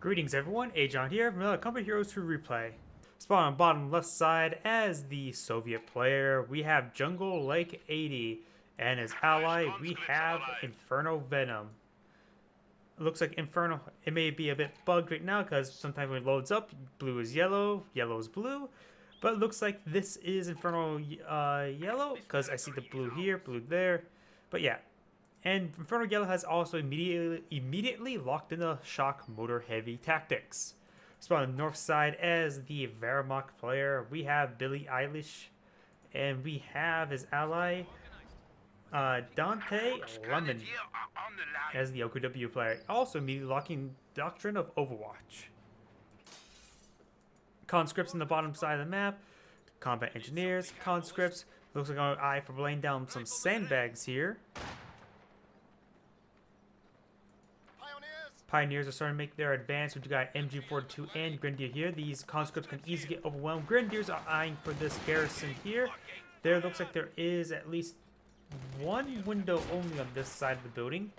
Greetings everyone, Agion here from another Company Heroes 2 replay. Spawn on bottom left side as the Soviet player, we have JungleJake8, and as ally we have infernoVenom. It looks like Inferno, it may be a bit bugged right now because sometimes when it loads up, blue is yellow, yellow is blue. But it looks like this is Inferno yellow because I see the blue here, blue there. But yeah. And Inferno Yellow has also immediately locked in the shock motor heavy tactics. Spawn on the north side as the Verom player, we have Billie, Eilish, and we have his ally Dante as the OKW player. Also immediately locking Doctrine of Overwatch. Conscripts on the bottom side of the map, combat engineers, conscripts. Looks like an eye for laying down some sandbags here. Pioneers are starting to make their advance. We've got MG42 and Grenadier here. These conscripts can easily get overwhelmed. Grenadiers are eyeing for this garrison here. There looks like there is at least one window only on this side of the building.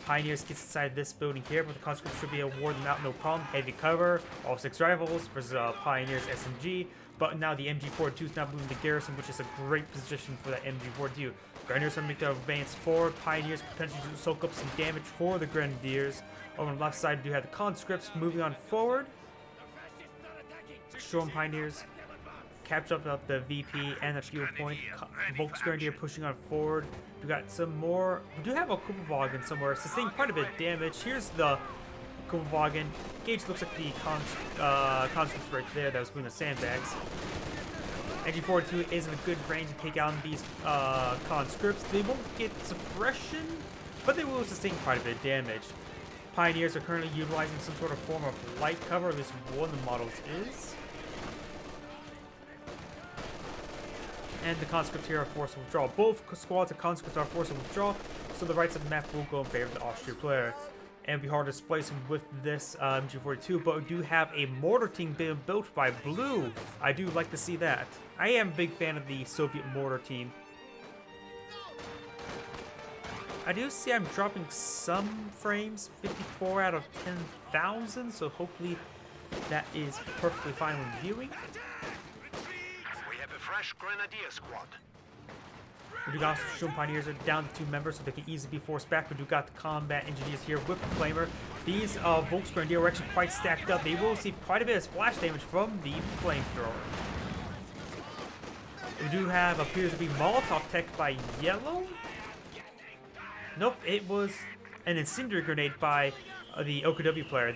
Pioneers gets inside this building here, but the conscripts should be able to ward them out no problem. Heavy cover, all 6 rifles versus Pioneers SMG. But now the MG42 is now moving the garrison, which is a great position for that MG42. Grenadiers are making their advance forward. Pioneers potentially soak up some damage for the Grenadiers. Over on the left side, we do have the conscripts moving on forward. Storm Pioneers capture up the VP and the fuel point. Volks Grenadier pushing on forward. We got some more. We do have a Kupferwagen somewhere, sustaining quite a bit of damage. Here's the Kupferwagen. Gauge looks like the conscripts right there that was moving the sandbags. MG42 is in a good range to take out these conscripts. They won't get suppression, but they will sustain quite a bit of damage. Pioneers are currently utilizing some sort of form of light cover, at least one of the models is. And the conscripts here are forced to withdraw. Both squads of conscripts are forced to withdraw, so the right side of the map will go in favor of the Austrian player. And it'll be hard to displace him with this MG42, but we do have a mortar team being built by Blue. I do like to see that. I am a big fan of the Soviet mortar team. I do see I'm dropping some frames, 54 out of 10,000, so hopefully that is perfectly fine when viewing. We have a fresh Grenadier squad. We do got some Pioneers are down to 2 members, so they can easily be forced back. We do got the combat engineers here with the Flamer. These Volks Grenadier are actually quite stacked up. They will receive quite a bit of splash damage from the flamethrower. We do have appears to be Molotov tech by Yellow. Nope, it was an incendiary grenade by the OKW player.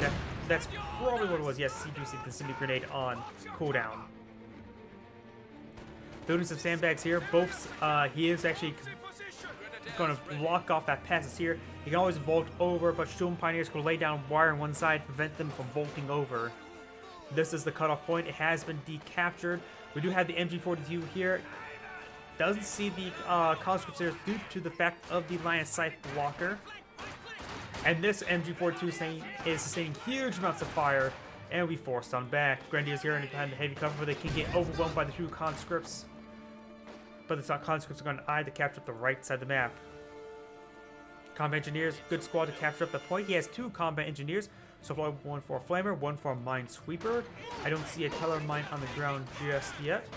That's probably what it was. Yes, he do see the incendiary grenade on cooldown. Building some sandbags here. Both, he is actually going to block off that passes here. He can always vault over, but Sturm Pioneers can lay down wire on one side, prevent them from vaulting over. This is the cutoff point. It has been decaptured. We do have the MG42 here. Doesn't see the conscripts here due to the fact of the line of sight blocker. And this MG42 is sustaining huge amounts of fire, and we forced on back. Grenadiers here behind the heavy cover where they can get overwhelmed by the 2 conscripts. But the conscripts are going to eye to capture up the right side of the map. Combat engineers, good squad to capture up the point. He has 2 combat engineers, so one for a flamer, one for a minesweeper. I don't see a teller mine on the ground just yet.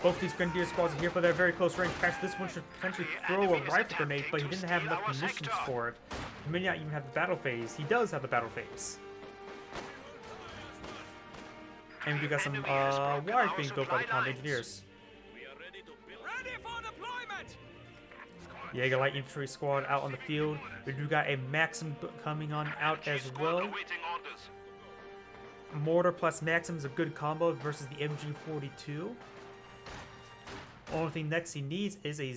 Both these Grenadier squads are here, but they're very close range. Perhaps this one should potentially throw a rifle grenade, but he didn't have enough munitions for it. He may not even have the battle phase. He does have the battle phase. And we got some wires being built by the combat engineers. Jaeger Light Infantry squad out on the field. We do got a Maxim coming on out as well. Mortar plus Maxim is a good combo versus the MG42. Only thing next he needs is a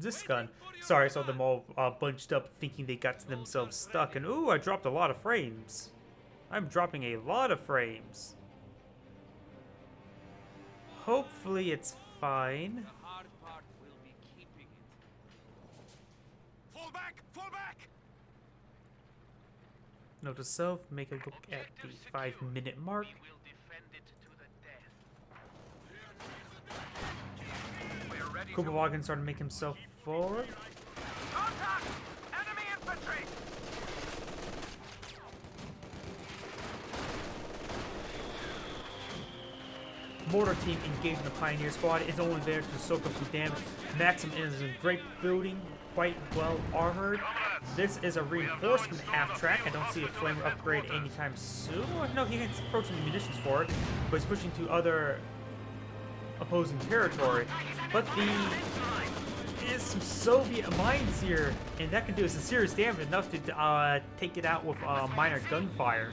this gun. Sorry, I saw them all bunched up thinking they got themselves stuck. And ooh, I dropped a lot of frames. I'm dropping a lot of frames. Hopefully it's fine. Fall back! Fall back! Note to self, make a look at the 5-minute mark. Kupferwagen started to make himself forward. Contact! Enemy infantry! mortar team engaging the Pioneer squad is only there to soak up some damage. Maxim is in great building, quite well armored. This is a reinforcement half-track. I don't see a flamer upgrade anytime soon. No, he can approach some munitions for it, but he's pushing to other opposing territory. But is some Soviet mines here, and that can do some serious damage, enough to take it out with minor gunfire.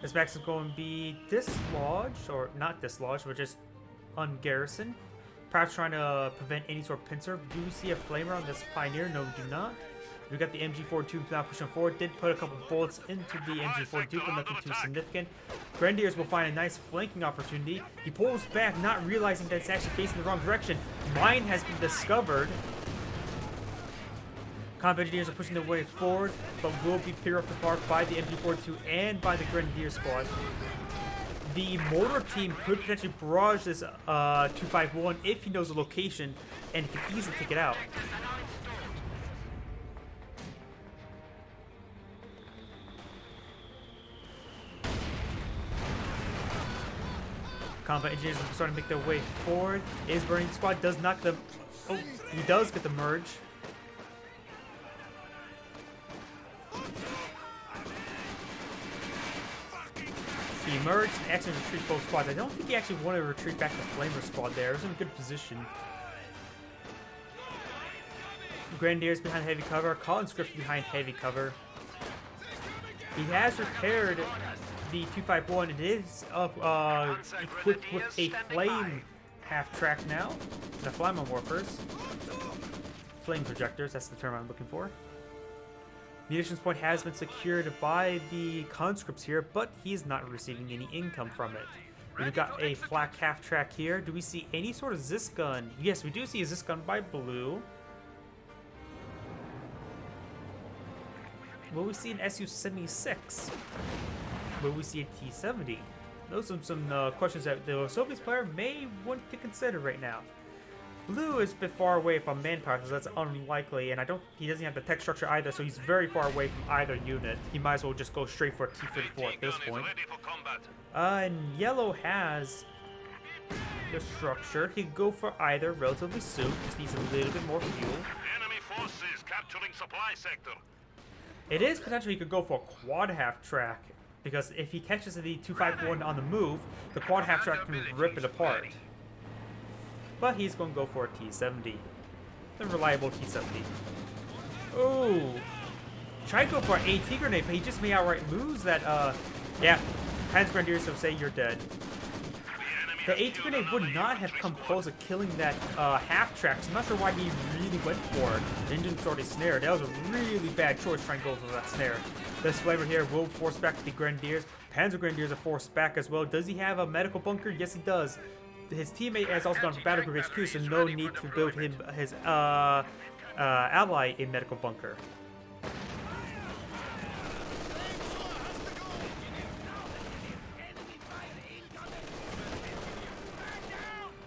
This max is going to be dislodged, or not dislodged, but just ungarrisoned. Perhaps trying to prevent any sort of pincer. Do we see a flamer on this Pioneer? No, we do not. We got the MG42 now pushing forward. Did put a couple bullets into the MG42, but nothing too significant. Grenadiers will find a nice flanking opportunity. He pulls back, not realizing that it's actually facing the wrong direction. Mine has been discovered. Combat engineers are pushing their way forward, but will be picked up apart by the MG42 and by the Grenadier squad. The mortar team could potentially barrage this 251 if he knows the location, and he can easily take it out. Combat engineers are starting to make their way forward. His burning squad does not get them. Oh, he does get the merge. He emerged and actually retreat both squads. I don't think he actually wanted to retreat back to Flamer squad there. It was in a good position. Grenadiers behind heavy cover. Conscripts behind heavy cover. He has repaired the 251. It is equipped with a flame half-track now. The Flamme Morphers. Flame projectors, that's the term I'm looking for. Munitions point has been secured by the conscripts here, but he's not receiving any income from it. We've got a flak half-track here. Do we see any sort of Zis gun? Yes, we do see a Zis gun by Blue. Will we see an Su-76? Will we see a T-70? Those are some questions that the Soviet player may want to consider right now. Blue is a bit far away from manpower, so that's unlikely, and he doesn't have the tech structure either, so he's very far away from either unit. He might as well just go straight for a T-34 at this point. And yellow has the structure. He could go for either relatively soon, just needs a little bit more fuel. Enemy forces capturing supply sector. It is potentially he could go for a quad half-track, because if he catches the 251 on the move, the quad half-track can rip it apart. But he's going to go for a T-70. A reliable T-70. Oh! Try to go for an AT grenade, but he just may outright lose that, yeah. Hans Grenadiers will say you're dead. The AT grenade would not have come close to killing that half-track, so I'm not sure why he really went for it. The engine's already snared. That was a really bad choice trying to go for that snare. This flavor here will force back the Grenadiers. Panzer Grenadiers are forced back as well. Does he have a medical bunker? Yes, he does. His teammate has also gone for Battle Group HQ, so no need to build him his ally a medical bunker.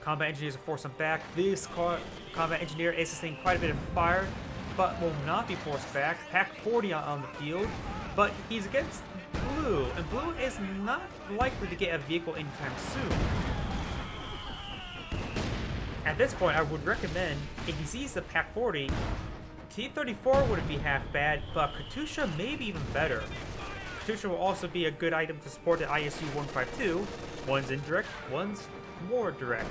Combat engineers are forced him back. This combat engineer is sustaining quite a bit of fire, but will not be forced back. Pack 40 on the field, but he's against Blue, and Blue is not likely to get a vehicle anytime soon. At this point, I would recommend, if he sees the Pack 40, T-34 wouldn't be half bad, but Katusha may be even better. Katusha will also be a good item to support the ISU-152. One's indirect, one's more direct.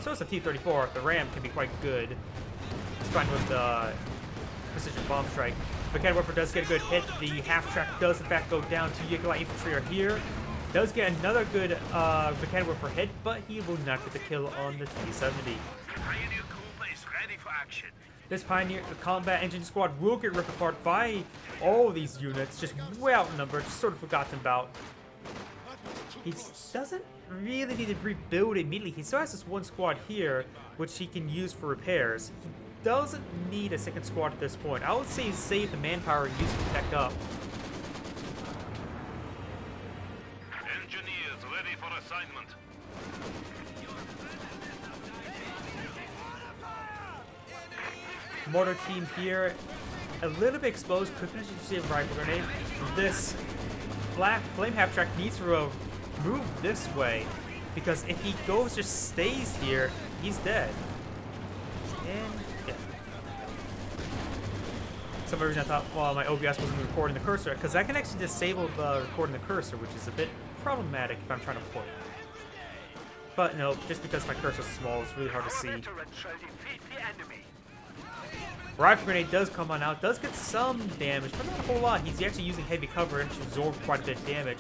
So it's a T-34. The RAM can be quite good. It's fine with the precision bomb strike. But Cannon Warfare does get a good hit. The half-track does in fact go down. 2 Jaeger infantry are here. Does get another good Cannon Warfare hit, but he will not get the kill on the T-70. This Pioneer combat engine squad will get ripped apart by all of these units, just way outnumbered, just sort of forgotten about. He doesn't really need to rebuild immediately. He still has this one squad here, which he can use for repairs. He doesn't need a second squad at this point. I would say save the manpower and use it to tech up. Engineers ready for assignment. Mortar team here, a little bit exposed. Could potentially see a rifle grenade. This Flame Half Track needs to move this way, because if he just stays here, he's dead. And yeah. For some reason I thought, well, my OBS wasn't recording the cursor, because I can actually disable the recording the cursor, which is a bit problematic if I'm trying to play. But no, just because my cursor's small, it's really hard to see. Rifle Grenade does come on out, does get some damage, but not a whole lot. He's actually using heavy cover and should absorb quite a bit of damage.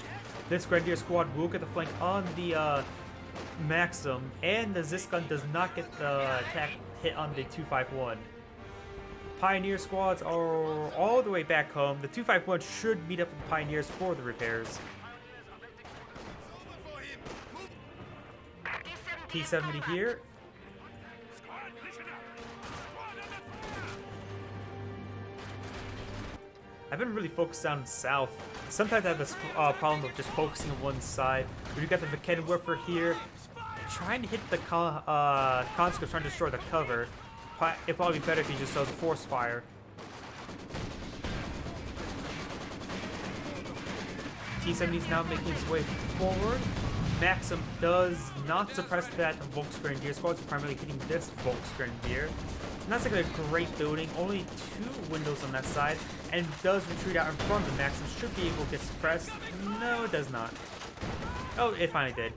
This Grenadier squad will get the flank on the Maxim, and the Zis gun does not get the attack hit on the 251. Pioneer squads are all the way back home. The 251 should meet up with the Pioneers for the repairs. T-70 here. I've been really focused down south. Sometimes I have this problem of just focusing on one side. We've got the Vaken Whipper here, trying to hit the conscripts, trying to destroy the cover. It'd probably be better if he just does a force fire. T-70 is now making its way forward. Maxim does not suppress that Volks Grenadier squad, so primarily hitting this Volks Grenadier. It's not like a great building, only 2 windows on that side, and does retreat out in front of the Maxim. Should be able to get suppressed. No, it does not. Oh, it finally did.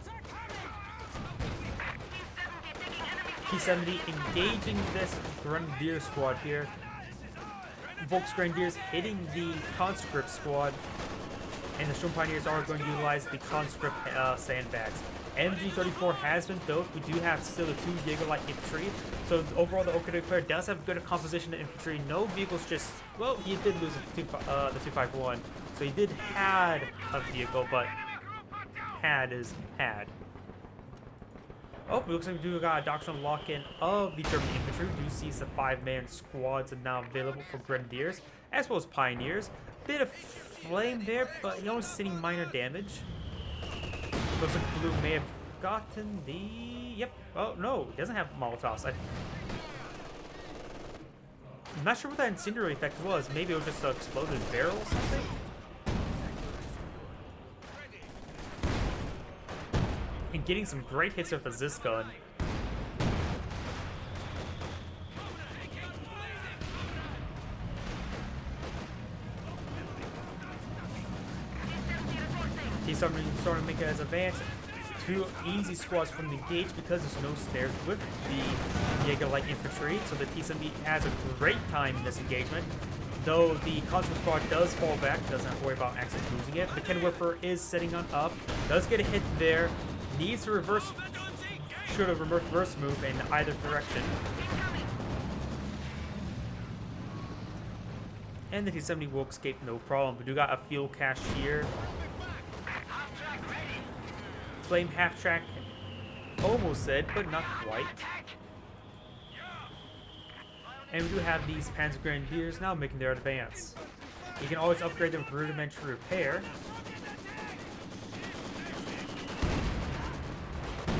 T-70 engaging this Grenadier squad here. Volks Grenadiers hitting the Conscript squad, and the Storm Pioneers are going to utilize the Conscript sandbags. MG-34 has been built. We do have still the 2 Jaeger light infantry, so overall the Okada player does have good composition of infantry. No vehicles, just, well, he did lose the 251, so he did had a vehicle, but had is had. Oh, it looks like we do got a doctrinal lock-in of the German infantry. We do see some 5-man squads are now available for Grenadiers, as well as Pioneers. Bit of flame there, but he only sitting minor damage. Looks like Blue may have gotten the... Yep. Oh, no, he doesn't have Molotovs. I'm not sure what that incendiary effect was. Maybe it was just an exploded barrel or something? And getting some great hits with the Zis gun. He's starting to make his advance. 2 easy squads from the engage because there's no stairs with the Jaeger light infantry, so the T-70 has a great time in this engagement. Though the Conscript squad does fall back, doesn't have to worry about accidentally losing it. The Ken Whipper is setting on up, does get a hit there, needs to reverse, should have reverse move in either direction. And the T-70 will escape no problem. We do got a fuel cache here. Flame half track, almost said, but not quite. And we do have these Panzer Grenadiers now making their advance. You can always upgrade them for rudimentary repair.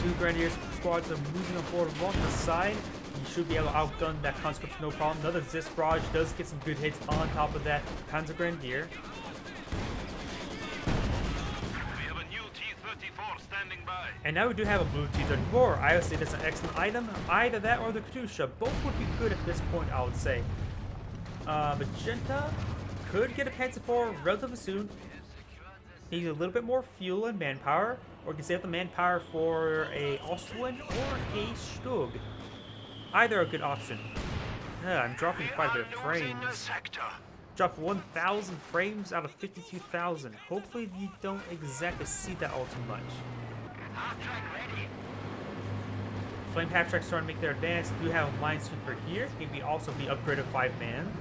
2 Grenadier squads are moving on forward along the side. You should be able to outgun that Conscript no problem. Another Zis barrage does get some good hits on top of that Panzer Grenadier. And now we do have a blue T-34. I would say that's an excellent item. Either that or the Katusha. Both would be good at this point, I would say. Magenta could get a Panzer IV relatively soon. Needs a little bit more fuel and manpower. Or you can save the manpower for a Ostwind or a Stug. Either a good option. I'm dropping quite a bit of frames. Drop 1,000 frames out of 52,000. Hopefully you don't exactly see that all too much. Flame half track starting to make their advance. We do have a Minesweeper here. He can also be upgraded 5-man.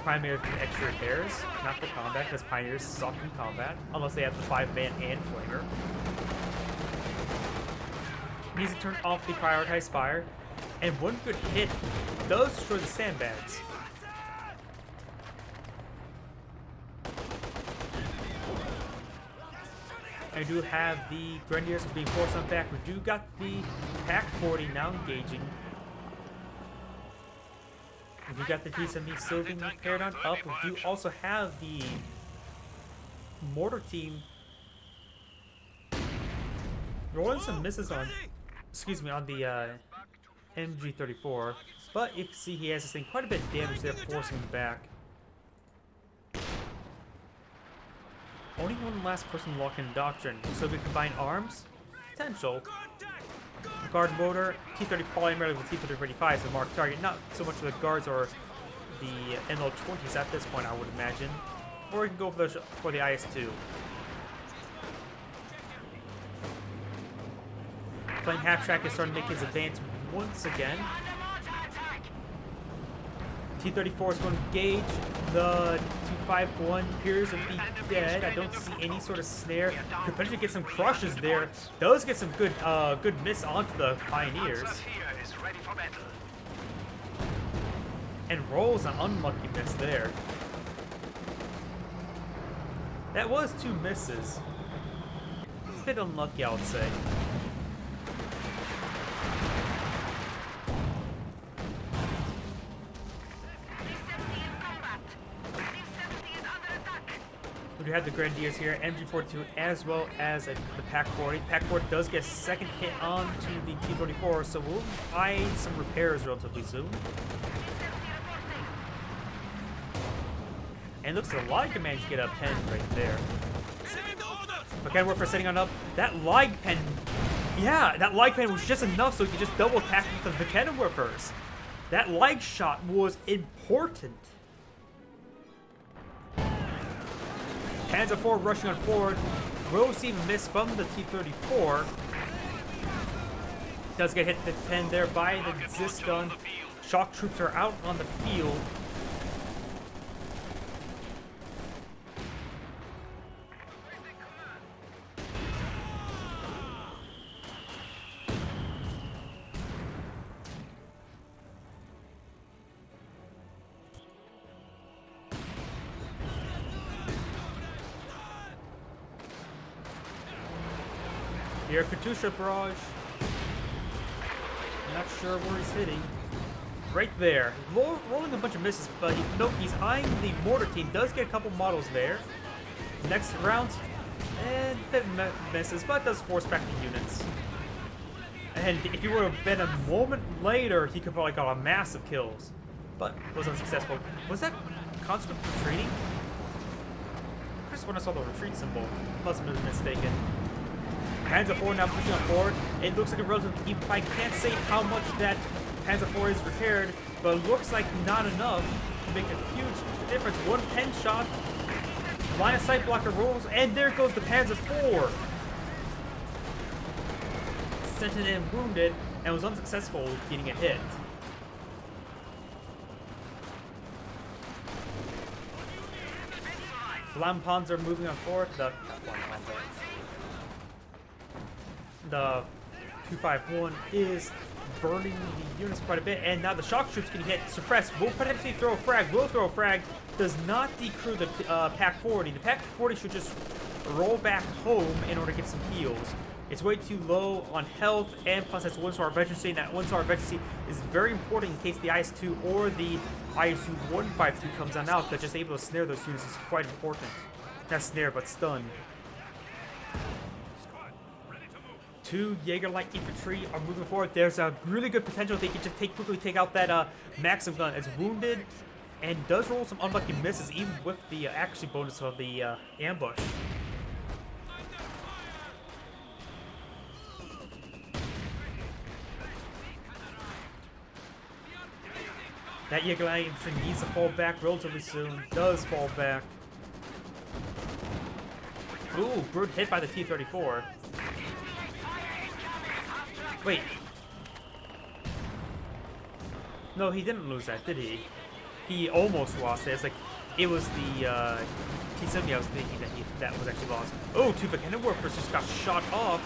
Primarily for extra repairs, not for combat, because Pioneers suck in combat, unless they have the 5-man and Flamer. Needs to turn off the prioritized fire, and one good hit does destroy the sandbags. I do have the Grenadiers being forced on back. We do got the Pack 40 now engaging. We got the T-70 still being repaired on up. We do also have the mortar team rolling some misses on, excuse me, on the MG34, but you can see he has this thing quite a bit of damage there, forcing him back. Only one last person locking doctrine, so we combine arms, potential. Guard motor, T-30 primarily with T-30-35 as a marked target, not so much for the guards or the ML-20s at this point, I would imagine. Or we can go for the IS-2. Playing half-track is starting to make his advance once again. T-34 is going to engage. The 251 appears to be dead. I don't see any sort of snare. Could potentially get some crushes there. Does get some good good miss onto the Pioneers. And rolls an unlucky miss there. That was 2 misses. A bit unlucky, I would say. We have the Grenadiers here, MG42, as well as the PaK-40. The PaK-40 does get a second hit onto the T-34, so we'll find some repairs relatively soon. And looks like the Light can manage to get a pen right there. McKenna for setting on up. That Light pen, yeah, that Light pen was just enough so he could just double attack with the McKenna Whippers. That Light shot was important. Panzer IV rushing on forward. Will receive a miss from the T-34. Does get hit the 10 there by the Ziston. Shock troops are out on the field. Here, Katusha barrage. Not sure where he's hitting. Right there. Rolling a bunch of misses, but note he's eyeing the mortar team. Does get a couple models there. Next round, and bit misses, but does force back the units. And if he would have been a moment later, he could probably got a massive kills. But was unsuccessful. Was that constant retreating? Just when I saw the retreat symbol. Must have been mistaken. Panzer IV now pushing on forward. It looks like a relatively even fight. Can't say how much that Panzer IV is repaired, but it looks like not enough to make a huge difference. One pen shot, line of sight blocker rolls, and there goes the Panzer IV. Sent it in wounded and was unsuccessful with getting a hit. Flampanzer moving on forward. The 251 is burning the units quite a bit, and now the shock troops can get suppressed. Will potentially throw a frag. Will throw a frag. Does not decrew the PaK-40. The PaK-40 should just roll back home in order to get some heals. It's way too low on health, and plus that's 1-star veterancy, and that 1-star veterancy is very important in case the IS-2 or the IS-152 comes on out, that just able to snare those units is quite important. Not snare, but stun. 2 Jaeger Light Infantry are moving forward. There's a really good potential they can just quickly take out that Maxim gun. It's wounded and does roll some unlucky misses, even with the accuracy bonus of the ambush. That Jaeger Light Infantry needs to fall back relatively soon. Does fall back. Ooh, brute hit by the T-34. Wait. No, he didn't lose that, did he? He almost lost it. It's like, it was the T-70 I was thinking that was actually lost. Oh, 2 McKenna Workers just got shot off.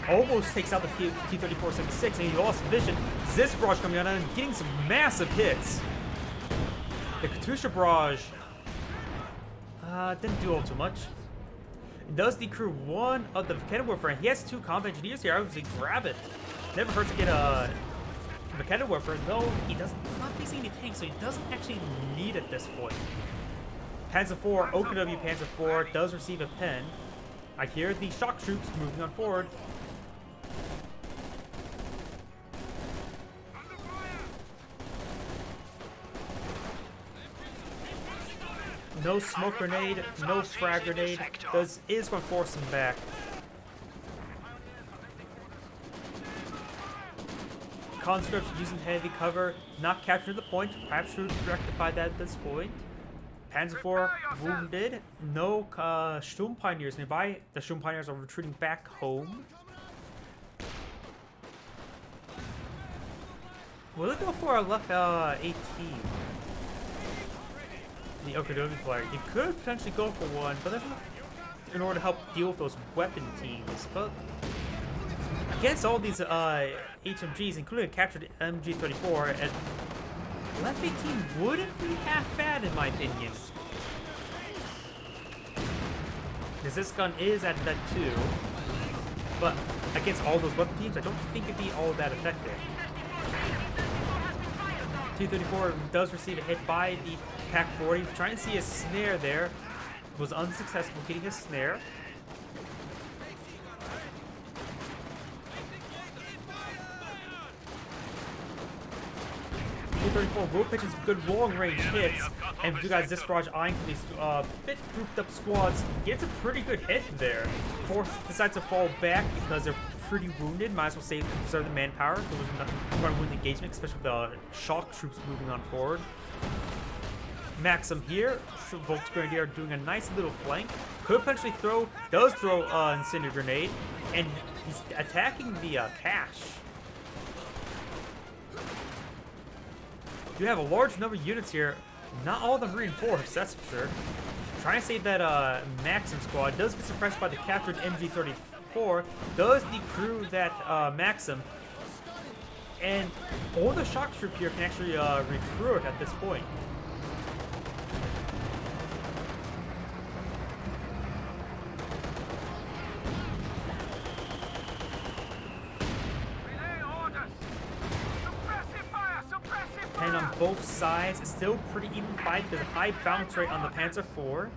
Almost takes out the T-34-76, and he lost vision. This barrage coming out and getting some massive hits. The Katusha barrage didn't do all too much. It does decrew 1 of the McKenna Warfare, and he has 2 combat engineers here. I would say grab it. Never hurts to get a McKenna Warfare, though he's not facing any tanks, so he doesn't actually need it at this point. Panzer IV, OKW Panzer IV does receive a pen. I hear the shock troops moving on forward. No smoke grenade, no frag grenade. Is going to force him back. Conscripts using heavy cover, not capturing the point. Perhaps should rectify that at this point. Panzer IV wounded. No Sturm Pioneers nearby. The Sturm Pioneers are retreating back home. Will it go for a left 18? The OKW player. He could potentially go for one, but that's in order to help deal with those weapon teams. But against all these HMGs, including a captured MG34, and left 18 wouldn't be half bad in my opinion. Because this gun is at that 2, but against all those weapon teams, I don't think it'd be all that effective. T-34 does receive a hit by the Pack 40. Trying to see a snare there. Was unsuccessful getting a snare. T-34 will pitch some good long-range hits, and you guys, this barrage eyeing these bit grouped-up squads gets a pretty good hit there. Force decides to fall back because they're pretty wounded. Might as well save and preserve the manpower. There was nothing to win the engagement, especially with the shock troops moving on forward. Maxim here, Volk's Grenadier doing a nice little flank. Could potentially does throw Incendiary Grenade, and he's attacking the cache. You have a large number of units here. Not all of them reinforced, that's for sure. Trying to save that Maxim squad. Does get suppressed by the captured MG34. Does decrew that Maxim. And all the shock troop here can actually recruit at this point. And on both sides, it's still pretty even fight. There's a high bounce rate on the Panzer IV.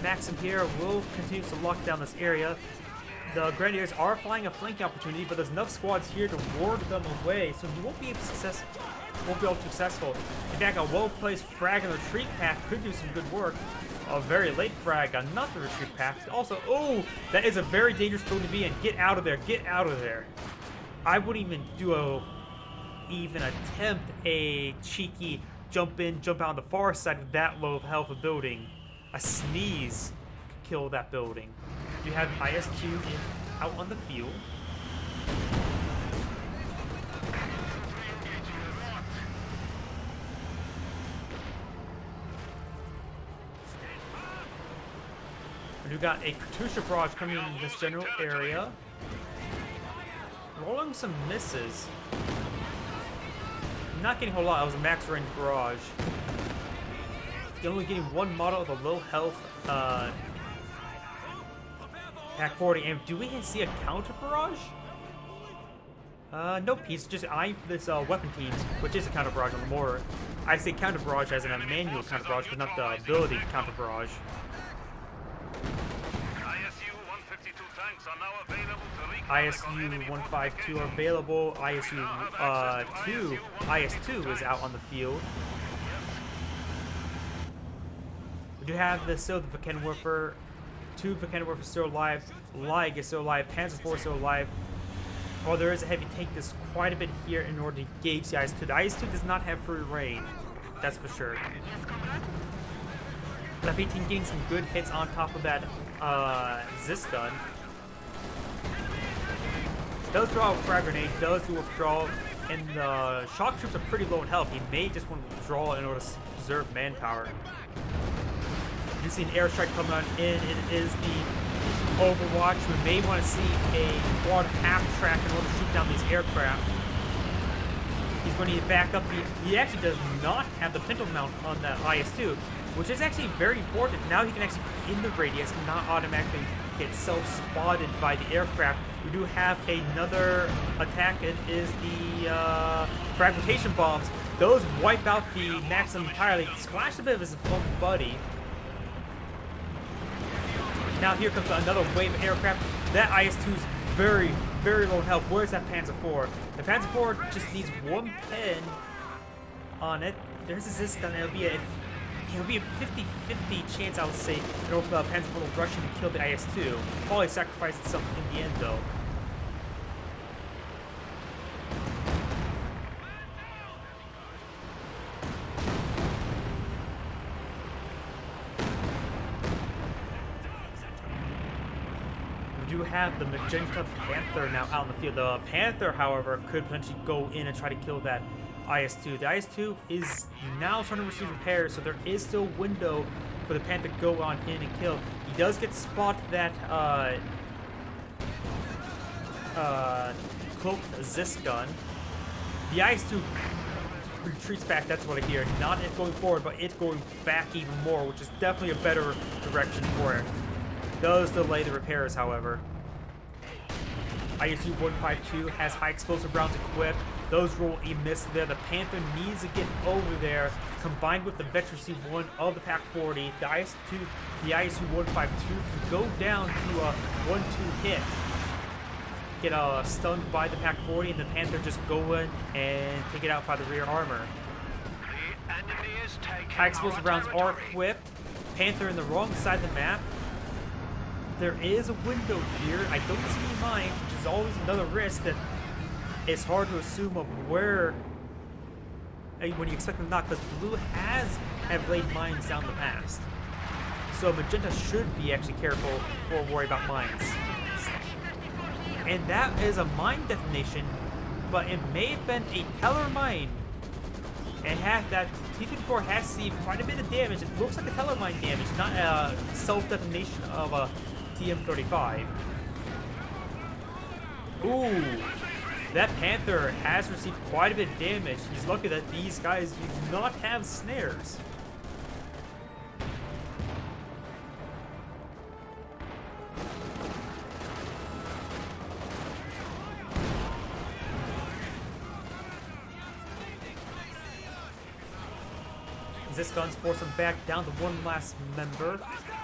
Maxim here will continue to lock down this area. The Grenadiers are flying a flanking opportunity, but there's enough squads here to ward them away, so he won't be able to successful. In fact, a well-placed frag and retreat path could do some good work. A very late frag on not the retreat path. Also, oh, that is a very dangerous building to be in. Get out of there, get out of there. I wouldn't even even attempt a cheeky jump in, jump out on the far side of that low of health of building. A sneeze could kill that building. You have IS-2 out on the field. And you got a Katusha barrage coming in this general area. Rolling some misses. Not getting a whole lot. It was a max range barrage. You're only getting one model of a low health Pack 40. And do we see a counter barrage? Nope, he's just eyeing this weapon teams, which is a counter barrage on the mortar. I say counter barrage as in a manual counter barrage, but not the ability counter barrage. ISU-152 are available. IS-2 is out on the field. We do have the Vikkenwerfer, 2 Vikkenwerfer still alive, Lig is still alive, Panzer IV is still alive. While there is a heavy tank, there's quite a bit here in order to gauge the IS-2. The IS-2 does not have free reign, that's for sure. F-18 getting some good hits on top of that Zis gun. Does draw a frag grenade, does do a withdrawal, and the shock troops are pretty low in health. He may just want to withdraw in order to preserve manpower. You see an airstrike coming on in. It is the Overwatch, we may want to see a quad half track in order to shoot down these aircraft. He's going to need to back up. He actually does not have the pintle mount on that IS-2, which is actually very important. Now he can actually be in the radius and not automatically get self-spotted by the aircraft. We do have another attack. It is the fragmentation bombs. Those wipe out the Maxim entirely. Splash a bit of his own buddy. Now here comes another wave of aircraft. That IS-2 is very, very low in health. Where's that Panzer IV? The Panzer IV just needs one pin on it. There's this gun. It'll be a 50-50 chance, I would say, in order for the Panzer IV will rush in and kill the IS-2. Probably sacrifice itself in the end, though. We do have the Magenta Panther now out in the field. The Panther, however, could potentially go in and try to kill that IS-2. The IS-2 is now starting to receive repairs, so there is still a window for the Panther to go on in and kill. He does get spot that cloaked Zis gun. The IS-2 retreats back, that's what I hear. Not it going forward, but it going back even more, which is definitely a better direction for it. Does delay the repairs, however. ISU-152 has high explosive rounds equipped. Those roll a miss there. The Panther needs to get over there, combined with the Vector C1 of the PaK-40. The ISU-152 can go down to a 1-2 hit. Get stunned by the PaK-40, and the Panther just go in and take it out by the rear armor. High explosive rounds are equipped. Panther in the wrong side of the map. There is a window here. I don't see any mines, which is always another risk that it's hard to assume of where when you expect them to knock, because Blue have laid mines down the past. So Magenta should be actually careful or worry about mines. And that is a mine detonation, but it may have been a Teller mine. And that T-54 has seen quite a bit of damage. It looks like a Teller mine damage, not a self-detonation of a TM-35. Ooh, that Panther has received quite a bit of damage. He's lucky that these guys do not have snares. This gun's force him back down to one last member.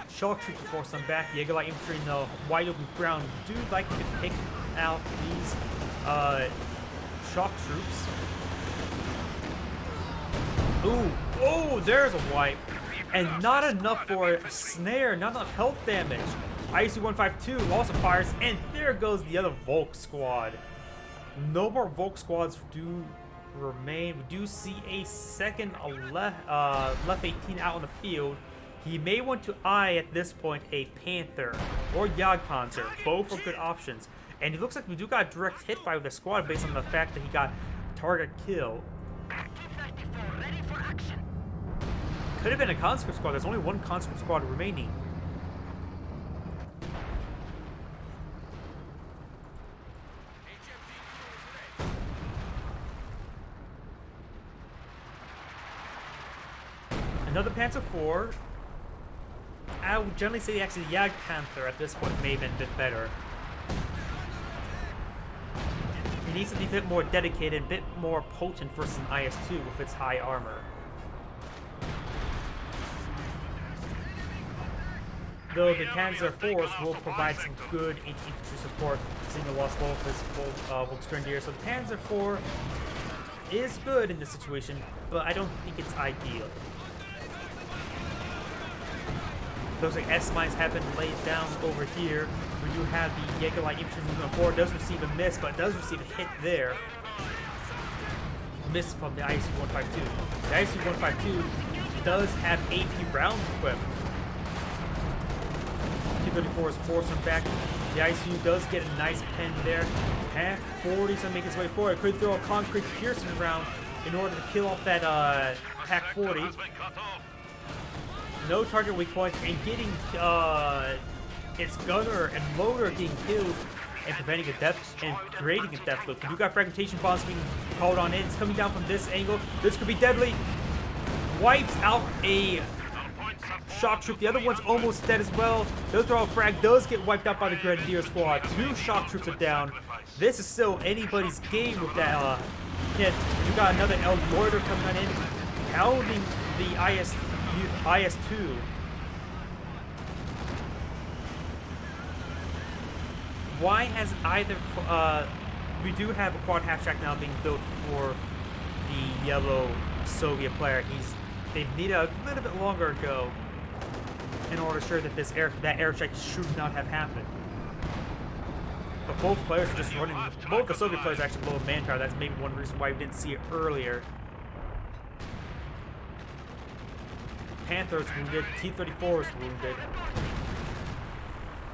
Shock Troop to force him back. Jägerlight Infantry in the wide open ground do like to pick out these shock troops. Ooh, oh, there's a wipe. And not enough for a snare, not enough health damage. IC-152 also fires, and there goes the other Volk squad. No more Volk squads do remain. We do see a second left 18 out on the field. He may want to eye at this point a Panther or Jagdpanzer. Both are good options. And it looks like we do got a direct hit by the squad based on the fact that he got target kill. Could have been a conscript squad. There's only one conscript squad remaining. Another Panzer IV. I would generally say actually the Jagdpanther at this point may have been a bit better. He needs to be a bit more dedicated, a bit more potent versus an IS-2 with its high armor. Though the Panzer IV will provide some good infantry support, seeing the lost both his Volksgrenadier. So the Panzer IV is good in this situation, but I don't think it's ideal. Looks like S-mines have been laid down over here. We do have the Jägerlight Infantry moving forward. Does receive a miss, but does receive a hit there. Miss from the IC-152. The IC-152 does have AP rounds equipped. T-34 is forcing back. The ICU does get a nice pen there. PaK-40 is going to make its way forward. Could throw a concrete piercing round in order to kill off that PaK-40. No target weak points, and getting its gunner and loader getting killed and preventing a death and creating a death loop. You got fragmentation bombs being called on in. It's coming down from this angle. This could be deadly. Wipes out a shock troop. The other one's almost dead as well. The throw frag does get wiped out by the Grenadier squad. 2 shock troops are down. This is still anybody's game with that hit. You got another L loiter coming on in, pounding the IS-2. Why has either we do have a quad half-track now being built for the yellow Soviet player. They need a little bit longer ago in order to ensure that that airstrike should not have happened. But both players are just running. Both the Soviet players are actually low manpower. That's maybe one reason why we didn't see it earlier. Panther's wounded. T-34 is wounded.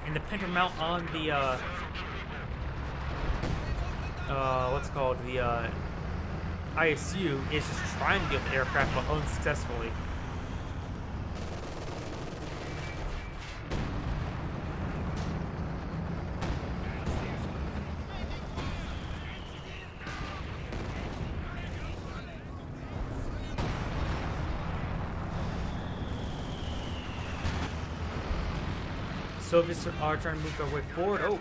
And the Panther mount on the what's it called, the ISU is just trying to get the aircraft, but unsuccessfully. Soviets are trying to move their way forward. Oh.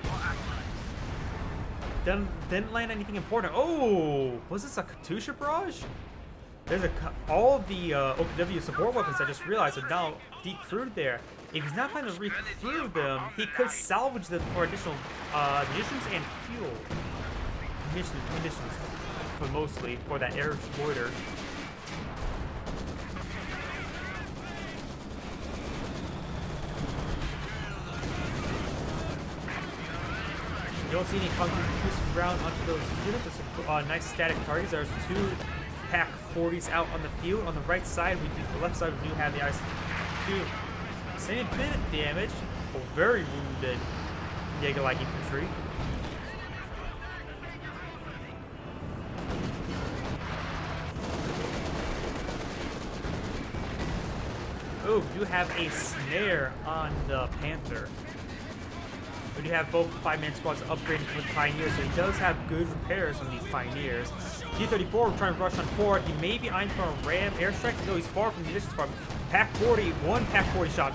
Didn't land anything important. Oh! Was this a Katyusha barrage? There's all of the OPW support weapons I just realized are now decrewed there. If he's not planning to recrew them, he could salvage them for additional munitions and fuel. Munitions for mostly for that air exploiter. You don't see any concrete piercing ground onto those units. There's nice static targets. There's 2 PAC-40s out on the field. On the right side, the left side, we do have the IS-2. Same bit of damage, but very wounded Jaeger-like infantry. Oh, we do have a snare on the Panther. We do have both 5-man squads upgraded for the Pioneers, so he does have good repairs on these Pioneers. T-34 trying to rush on forward. He may be eyeing for a ram airstrike. No, he's far from the munitions farm. PAC-40, 1 PAC-40 shot.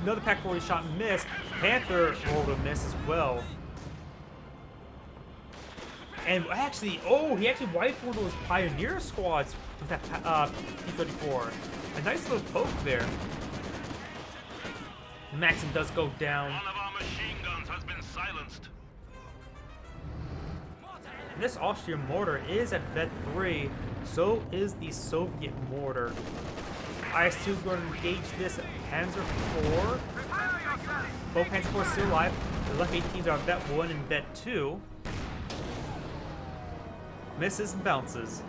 Another PAC-40 shot missed. Panther rolled a miss as well. And actually, oh, he actually wiped one of those Pioneer squads with that T-34. A nice little poke there. Maxim does go down. One of our machine guns has been silenced. This Austrian mortar is at Vet 3, so is the Soviet mortar. IS-2 going to engage this Panzer IV. Both Panzer IV still alive. The left 18s are Vet 1 and Vet 2. Misses and bounces.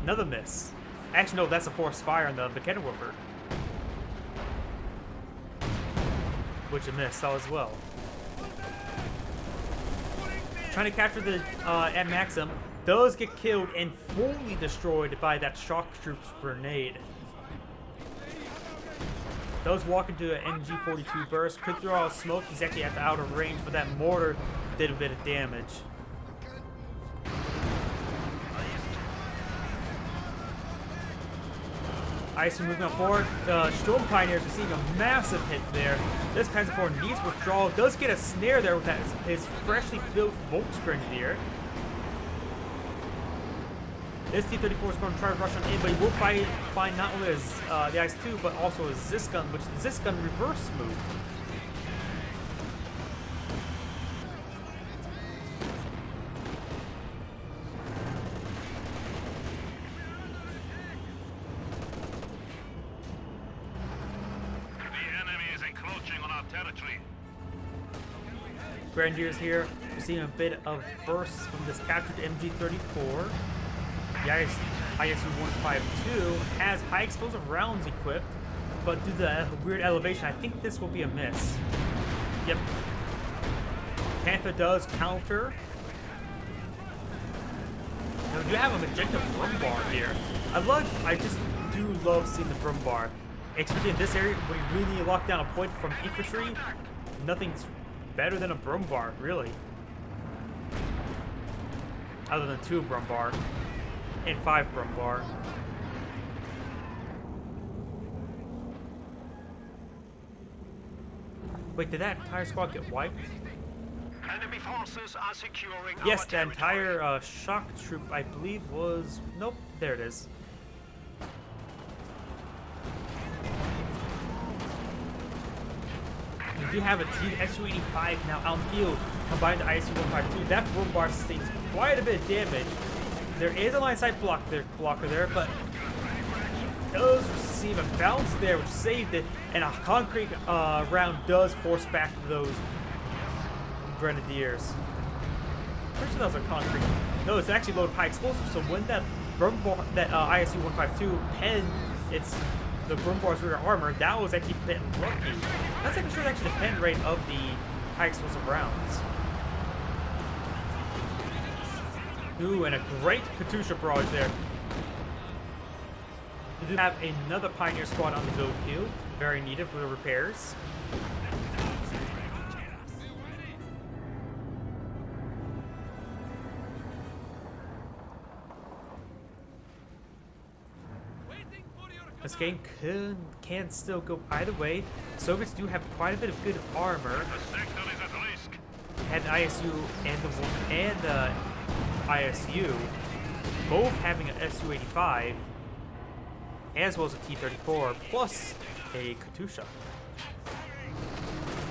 Another miss. Actually, no, that's a forced fire on the Kennerwerfer. Which a miss as well. Trying to capture the at Maxim, does get killed and fully destroyed by that shock troops grenade. Does walk into an MG42 burst, could throw out smoke. He's actually at the outer range, but that mortar did a bit of damage. ISU moving on forward. The Storm Pioneers are seeing a massive hit there. This Panzer IV needs withdrawal. Does get a snare there with that his freshly built Volksgrenadier. This T-34 is going to try to rush on in, but he will find not only his, the IS-2, but also his Zis gun, which the Zis gun reverse move. Grenadiers here. We're seeing a bit of bursts from this captured MG34. The ISU-152 has high explosive rounds equipped, but due to the weird elevation, I think this will be a miss. Yep. Panther does counter. Now we do have a magenta Brumbar here. I just do love seeing the Brumbar. Especially in this area, when you really lock down a point from infantry, nothing's better than a Brumbar, really. Other than 2 Brumbar and 5 Brumbar. Wait, did that entire squad get wiped? Enemy forces are securing Yes, our that territory. entire shock troop, I believe, was... Nope, there it is. We do have a Team SU-85 now out in field, combined to ISU-152. That Brumbar sustains quite a bit of damage. There is a line sight blocker there, but does receive a bounce there, which saved it, and a concrete round does force back those Grenadiers. Pretty sure that was a concrete. No, it's actually loaded high explosive, so when that ISU-152 penned the Brumbar's rear armor, that was actually a bit lucky. That's actually sure actually the pen rate of the high explosive rounds. Ooh, and a great Katusha barrage there. We do have another Pioneer squad on the build queue. Very needed for the repairs. This game can still go either way. Soviets do have quite a bit of good armor. The sector is at risk. And ISU and the ISU both having an SU-85 as well as a T-34 plus a Katusha.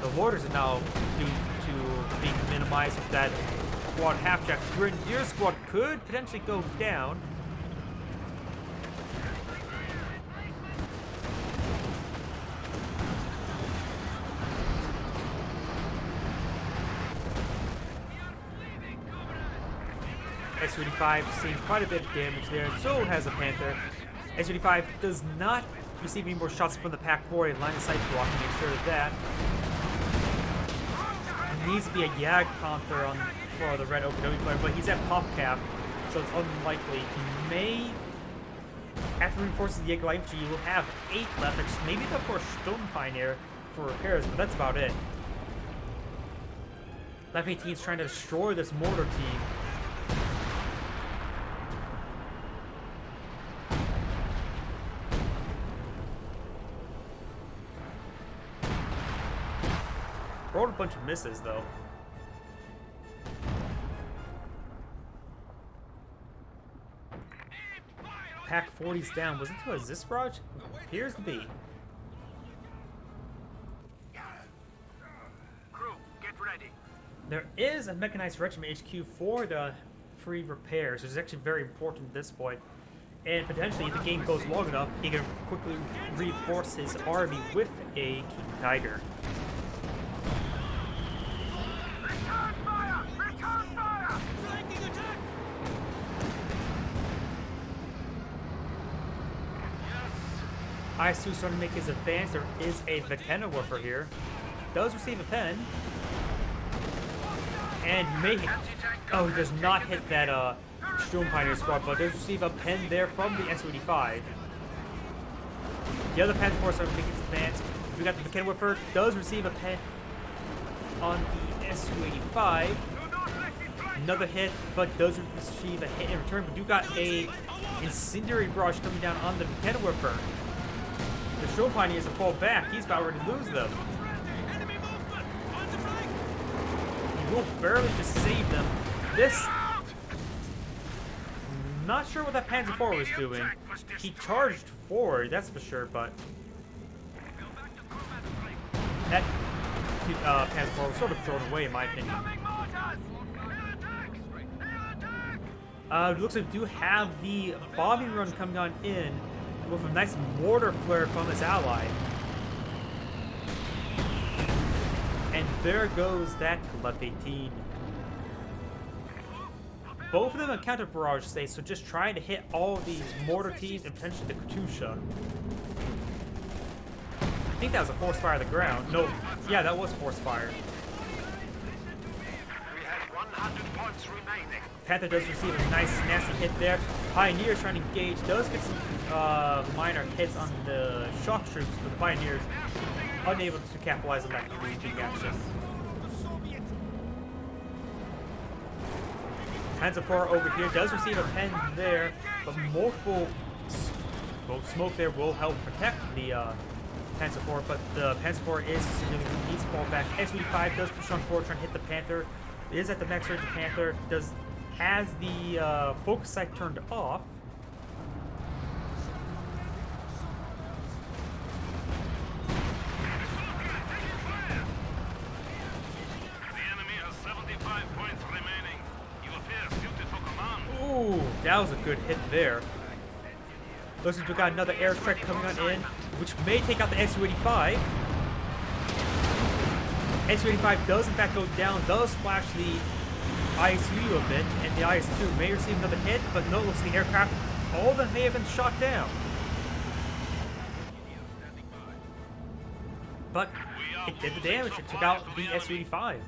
The Warders are now due to being minimized with that quad half-jack. Grenadier squad could potentially go down. SU-85 seeing quite a bit of damage there. So has a Panther. SU-85 does not receive any more shots from the Pac-4 and line of sight block to make sure of that. It needs to be a Jag Panther for the red OPW player, but he's at pop cap, so it's unlikely. He may, after reinforces the Jaeger Infantry, you will have 8 left, which maybe enough for a Stone Pioneer for repairs, but that's about it. Left 18 is trying to destroy this mortar team. Rolled a bunch of misses, though. Pack 40's down. Was it to a Zis barrage? Appears to be. Crew, get ready. There is a mechanized regiment HQ for the free repairs, which is actually very important at this point. And potentially, if the game goes long enough, he can quickly reinforce his army with a King Tiger. ISU starting to make his advance. There is a Vecana Warfare here. Does receive a pen. And may hit. Oh, he does not hit that Storm Pioneer squad, but does receive a pen there from the SU-85. The other pen force starting to make its advance. We got the Vecana Warfare. Does receive a pen on the SU-85. Another hit, but does receive a hit in return. But you got a Incendiary Barrage coming down on the Vecana Warfare. The Show Pioneers will fall back. He's about ready to lose them. He will barely just save them. This... Not sure what that Panzer IV was doing. He charged forward, that's for sure, but... That Panzer IV was sort of thrown away, in my opinion. It looks like we do have the bombing run coming on in with a nice mortar flare from his ally. And there goes that left 18. Both of them have counter barrage states, so just trying to hit all of these mortar teams and potentially the Katusha. I think that was a force fire to the ground. No, yeah, that was force fire. We have 100 points. squads remaining. Panther does receive a nice, nasty hit there. Pioneers trying to engage. Does get some minor hits on the shock troops, but the Pioneers unable to capitalize on that creeping action. Panzer IV over here does receive a pen there, but multiple smoke there will help protect the Panzer IV, but the Panzer IV is significantly needs to fall back. S-85 does push on forward, trying to hit the Panther. It is at the max range. The Panther has the focus sight turned off. Ooh, that was a good hit there. Looks like we got another airstrike coming on in, which may take out the Su-85. Su-85 does in fact go down, does splash the ISU a bit, and the IS-2 may receive another hit, but no, it looks like the aircraft, all of them may have been shot down. But it did the damage, it took out the Su-85.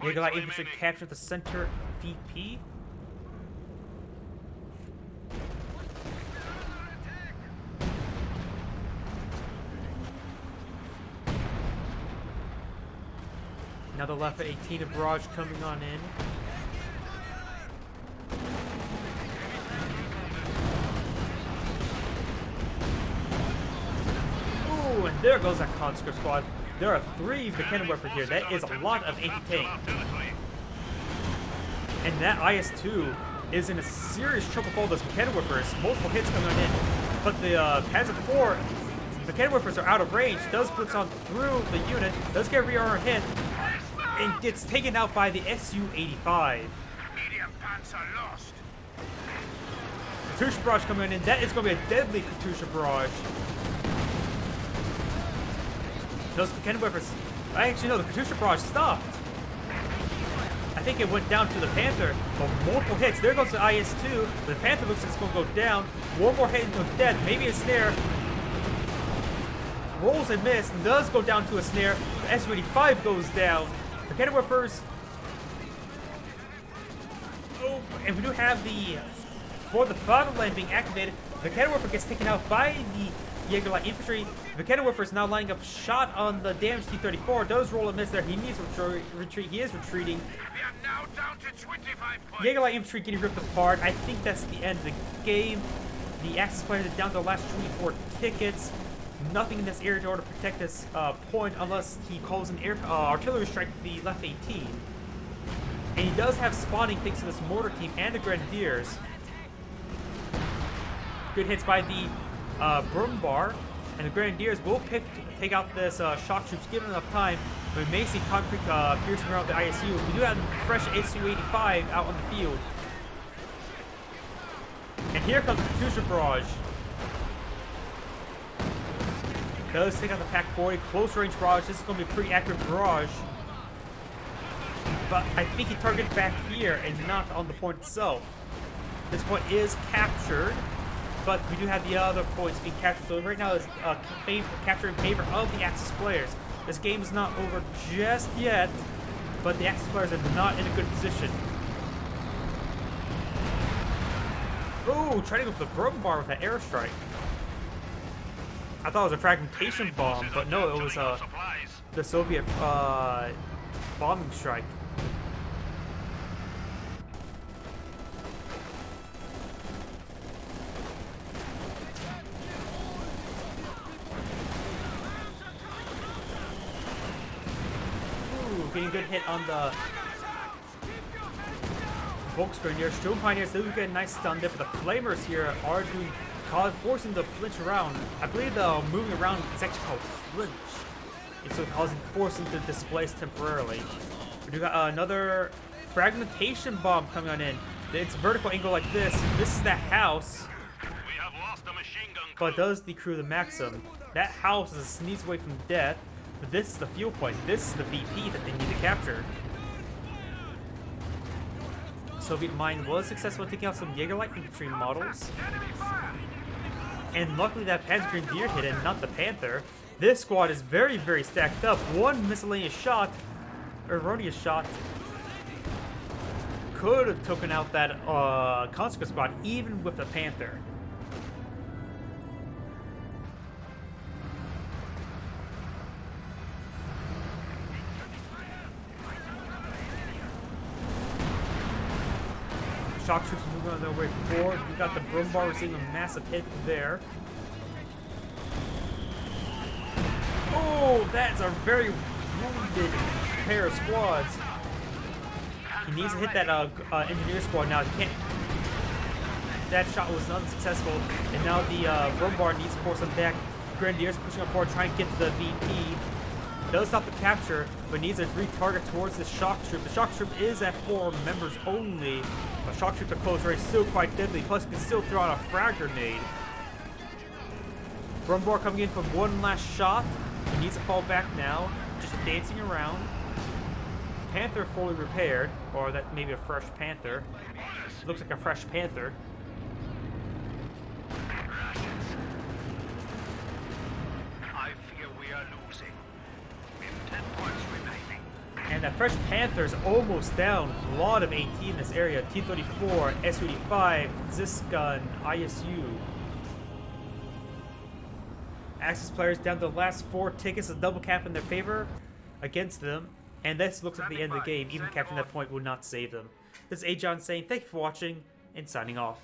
Regal infantry captured the center VP. Now the left at 18 of barrage coming on in. Ooh, and there goes that conscript squad. There are 3 cannon weapons here. That is a lot of anti-tank. And that IS-2 is in a serious trouble with all those cannon whippers. Multiple hits coming on in. But the Panzer IV, the cannon whippers are out of range. Does blitz on through the unit. Does get a rearm hit. And gets taken out by the Su-85. Medium Panzer lost. Katusha barrage coming in. That is going to be a deadly Katusha barrage. Those cannon whippers. I actually know the Katusha barrage stopped. I think it went down to the Panther, but multiple hits. There goes the IS-2. The Panther looks like it's going to go down. One more hit and goes dead. Maybe a snare. Rolls and miss. And does go down to a snare. The Su-85 goes down. The cannon whippers. Oh, and we do have the for the fatherland being activated. The cannon whipper gets taken out by the Jaeger light infantry. The cannon whipper is now lining up shot on the damaged T-34. Does roll a miss there. He needs to retreat. He is retreating. We are now down to 25 points. Jaeger light infantry getting ripped apart. I think that's the end of the game. The Axis players are down to the last 24 tickets. Nothing in this area in order to protect this point unless he calls an artillery strike with the left 18. And he does have spawning thanks to this mortar team and the Grenadiers. Good hits by the Brumbar, and the Grenadiers will take out this shock troops given enough time. We may see concrete piercing around the ISU. We do have fresh Su-85 out on the field. And here comes the Katusha barrage. Does take out the PAC-40, close range barrage. This is going to be a pretty accurate barrage. But I think he targeted back here and not on the point itself. This point is captured, but we do have the other points being captured. So right now it's capture in favor of the Axis players. This game is not over just yet, but the Axis players are not in a good position. Oh, trying to go for the broken bar with that airstrike. I thought it was a fragmentation bomb, but no, it was the Soviet bombing strike. Ooh, getting a good hit on the Volkswagen here. Sturm Pioneers do get a nice stun there, but the Flamers here are doing forcing the flinch around. I believe the moving around is actually called flinch. It's so forcing to displace temporarily. We do got another fragmentation bomb coming on in. It's a vertical angle like this. This is that house. We have lost a machine gun. But does decrew the Maxim. That house is a sneeze away from death. But this is the fuel point. This is the VP that they need to capture. Soviet mine was successful in taking out some Jaeger light infantry models. And luckily that Panzer Grenadier hit and not the Panther. This squad is very, very stacked up. One miscellaneous shot, erroneous shot could have taken out that consequence squad even with the Panther. Shock troops moving on their way forward. We got the Brumbar receiving a massive hit there. Oh, that's a very wounded pair of squads. He needs to hit that engineer squad now. He can't. That shot was unsuccessful, and now the Brumbar needs to force him back. Grenadiers pushing up forward, trying to get to the VP. Does stop the capture, but needs a retarget towards the shock troop. The shock troop is at 4 members only. But shock troops are close range, still quite deadly. Plus, he can still throw out a frag grenade. Brumbar coming in for one last shot. He needs to fall back now, just dancing around. Panther fully repaired, or that maybe a fresh Panther. Looks like a fresh Panther. I fear we are losing. We have 10 points remaining. And that fresh Panther's almost down. A lot of AT in this area. T-34, S-35, Ziska, and ISU. Axis players down to the last 4 tickets, a double cap in their favor against them. And this looks like the end of the game. Even capturing that point would not save them. This is Agion saying thank you for watching and signing off.